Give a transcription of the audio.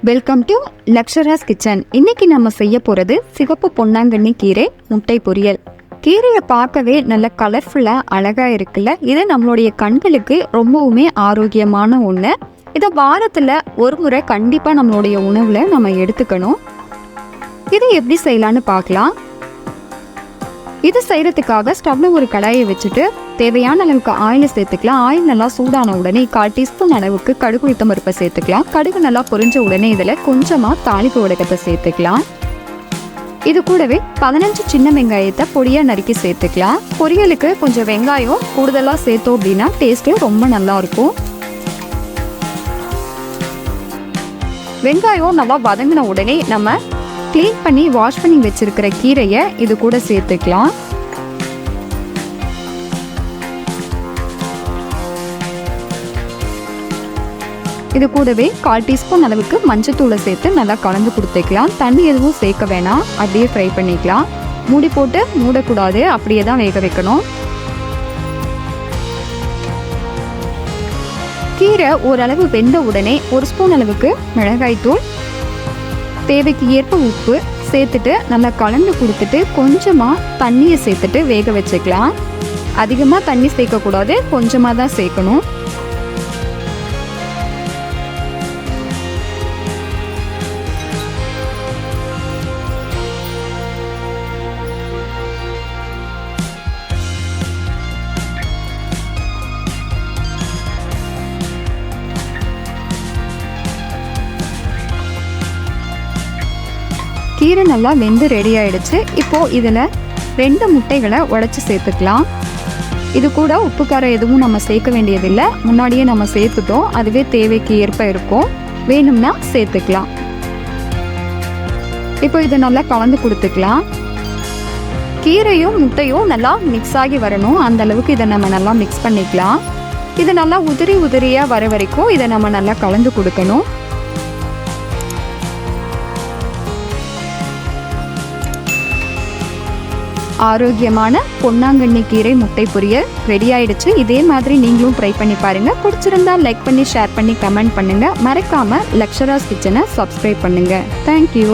Welcome to லக்ஷராஸ் kitchen. இன்னைக்கு நம்ம செய்ய போகிறது சிவப்பு பொன்னாங்கண்ணி கீரை முட்டை பொரியல். கீரையை பார்க்கவே நல்ல கலர்ஃபுல்லாக அழகாக இருக்குல்ல. இது நம்மளுடைய கண்களுக்கு ரொம்பவுமே ஆரோக்கியமான ஒன்று. இதை வாரத்தில் ஒரு முறை கண்டிப்பாக நம்மளுடைய உணவில் நம்ம எடுத்துக்கணும். இதை எப்படி செய்யலான்னு பார்க்கலாம். இது செய்கிறதுக்காக ஸ்டவ்வில் ஒரு கடாயை வச்சுட்டு தேவையான அளவுக்கு ஆயிலை சேர்த்துக்கலாம். ஆயில் நல்லா சூடான உடனே 1/4 டீஸ்பூன் அளவுக்கு கடுகு உளுத்தம் பருப்பை சேர்த்துக்கலாம். கடுகு நல்லா பொரிஞ்ச உடனே இதில் கொஞ்சமாக தாளிப்பு வடகத்தை சேர்த்துக்கலாம். இது கூடவே 15 சின்ன வெங்காயத்தை பொடியாக நறுக்கி சேர்த்துக்கலாம். பொரியலுக்கு கொஞ்சம் வெங்காயம் கூடுதலாக சேர்த்தோம் அப்படின்னா டேஸ்ட்டு ரொம்ப நல்லா இருக்கும். வெங்காயம் நல்லா வதங்கின உடனே நம்ம க்ளீன் பண்ணி வாஷ் பண்ணி வச்சிருக்கிற கீரையை இது கூட சேர்த்துக்கலாம். இது கூடவே 1/4 டீஸ்பூன் அளவுக்கு மஞ்சத்தூளை சேர்த்து நல்லா கலந்து கொடுத்துக்கலாம். தண்ணி எதுவும் சேர்க்க வேணாம், அப்படியே ஃப்ரை பண்ணிக்கலாம். மூடி போட்டு மூடக்கூடாது, அப்படியே தான் வேக வைக்கணும். கீரை ஓரளவு வெந்த உடனே 1 ஸ்பூன் அளவுக்கு மிளகாய்த்தூள், தேவைக்கு ஏற்ப உப்பு சேர்த்துட்டு நல்லா கலந்து கொடுத்துட்டு கொஞ்சமாக தண்ணியை சேர்த்துட்டு வேக வச்சுக்கலாம். அதிகமாக தண்ணி சேர்க்கக்கூடாது, கொஞ்சமாக தான் சேர்க்கணும். கீரை நல்லா வெந்து ரெடி ஆயிடுச்சு. இப்போது இதில் 2 முட்டைகளை உடைச்சி சேர்த்துக்கலாம். இது கூட உப்பு காரம் எதுவும் நம்ம சேர்க்க வேண்டியதில்லை, முன்னாடியே நம்ம சேர்த்துட்டோம். அதுவே தேவைக்கு ஏற்ப இருக்கும், வேணும்னா சேர்த்துக்கலாம். இப்போ இதை நல்லா கலந்து கொடுத்துக்கலாம். கீரையும் முட்டையும் நல்லா மிக்ஸ் ஆகி வரணும், அந்த அளவுக்கு இதை நம்ம நல்லா மிக்ஸ் பண்ணிக்கலாம். இது நல்லா உதிரியாக வர வரைக்கும் இதை நம்ம நல்லா கலந்து கொடுக்கணும். ஆரோக்கியமான பொன்னாங்கண்ணி கீரை முட்டை பொரியல் ரெடி ஆயிடுச்சு. இதே மாதிரி நீங்களும் ட்ரை பண்ணி பாருங்க. பிடிச்சிருந்தா லைக் பண்ணி ஷேர் பண்ணி கமெண்ட் பண்ணுங்க. மறக்காம லக்ஷராஸ் கிச்சனை சப்ஸ்கிரைப் பண்ணுங்க. தேங்க்யூ.